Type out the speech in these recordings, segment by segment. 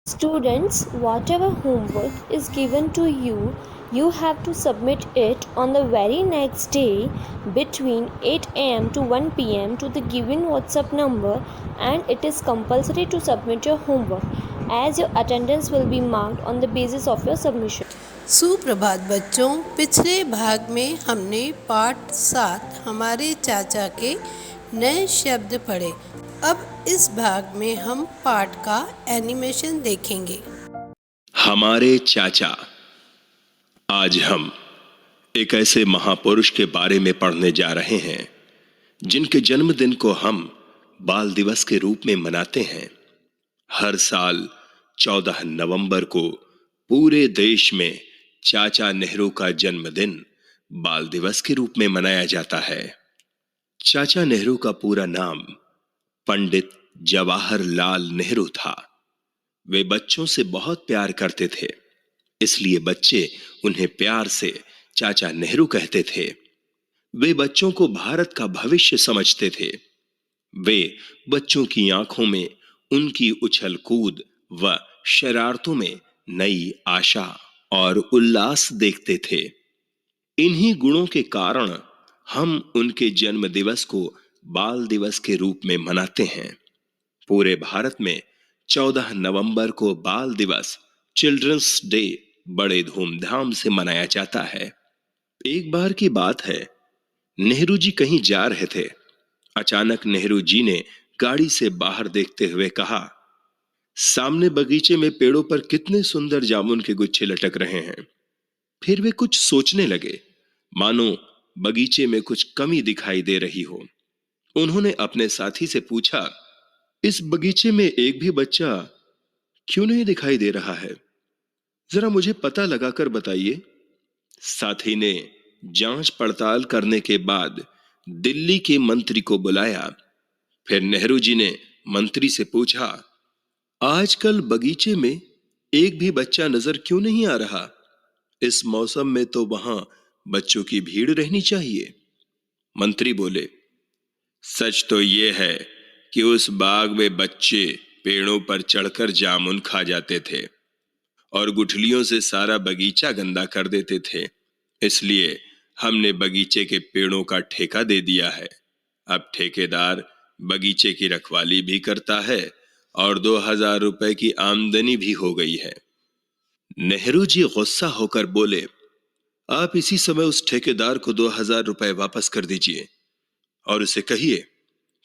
Students, whatever homework is given to you, you have to submit it on the very next day between 8 am to 1 pm to the given WhatsApp number, and it is compulsory to submit your homework as your attendance will be marked on the basis of your submission. सुप्रभात बच्चों, पिछले भाग में हमने पाठ 7 हमारे चाचा के नए शब्द पढ़े। अब इस भाग में हम पाठ का एनिमेशन देखेंगे। हमारे चाचा। आज हम एक ऐसे महापुरुष के बारे में पढ़ने जा रहे हैं जिनके जन्मदिन को हम बाल दिवस के रूप में मनाते हैं। हर साल 14 नवंबर को पूरे देश में चाचा नेहरू का जन्मदिन बाल दिवस के रूप में मनाया जाता है। चाचा नेहरू का पूरा नाम पंडित जवाहरलाल नेहरू था। वे बच्चों से बहुत प्यार करते थे, इसलिए बच्चे उन्हें प्यार से चाचा नेहरू कहते थे। वे बच्चों को भारत का भविष्य समझते थे। वे बच्चों की आंखों में उनकी उछल कूद व शरारतों में नई आशा और उल्लास देखते थे। इन्हीं गुणों के कारण हम उनके जन्म दिवस को बाल दिवस के रूप में मनाते हैं। पूरे भारत में 14 नवंबर को बाल दिवस, चिल्ड्रंस डे, बड़े धूमधाम से मनाया जाता है। एक बार की बात है, नेहरू जी कहीं जा रहे थे। अचानक नेहरू जी ने गाड़ी से बाहर देखते हुए कहा, सामने बगीचे में पेड़ों पर कितने सुंदर जामुन के गुच्छे लटक रहे हैं। फिर वे कुछ सोचने लगे, मानो बगीचे में कुछ कमी दिखाई दे रही हो। उन्होंने अपने साथी से पूछा, इस बगीचे में एक भी बच्चा क्यों नहीं दिखाई दे रहा है? जरा मुझे पता लगाकर बताइए। साथी ने जांच पड़ताल करने के बाद दिल्ली के मंत्री को बुलाया। फिर नेहरू जी ने मंत्री से पूछा, आजकल बगीचे में एक भी बच्चा नजर क्यों नहीं आ रहा? इस मौसम में तो वहां बच्चों की भीड़ रहनी चाहिए। मंत्री बोले, सच तो यह है कि उस बाग में बच्चे पेड़ों पर चढ़कर जामुन खा जाते थे और गुठलियों से सारा बगीचा गंदा कर देते थे। इसलिए हमने बगीचे के पेड़ों का ठेका दे दिया है। अब ठेकेदार बगीचे की रखवाली भी करता है और 2000 रुपए की आमदनी भी हो गई है। नेहरू जी गुस्सा होकर बोले, आप इसी समय उस ठेकेदार को 2000 रुपए वापस कर दीजिए और उसे कहिए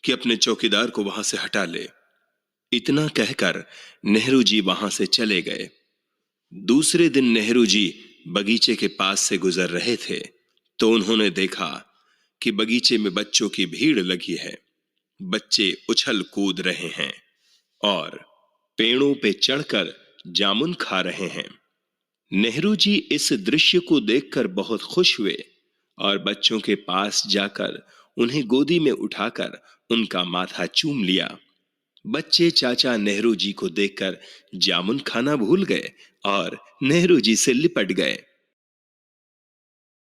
कि अपने चौकीदार को वहां से हटा ले। इतना कहकर नेहरू जी वहां से चले गए। दूसरे दिन नेहरू जी बगीचे के पास से गुजर रहे थे तो उन्होंने देखा कि बगीचे में बच्चों की भीड़ लगी है। बच्चे उछल कूद रहे हैं और पेड़ों पे चढ़कर जामुन खा रहे हैं। नेहरू जी इस दृश्य को देखकर बहुत खुश हुए और बच्चों के पास जाकर उन्हें गोदी में उठाकर उनका माथा चूम लिया। बच्चे चाचा नेहरू जी को देखकर जामुन खाना भूल गए और नेहरू जी से लिपट गए।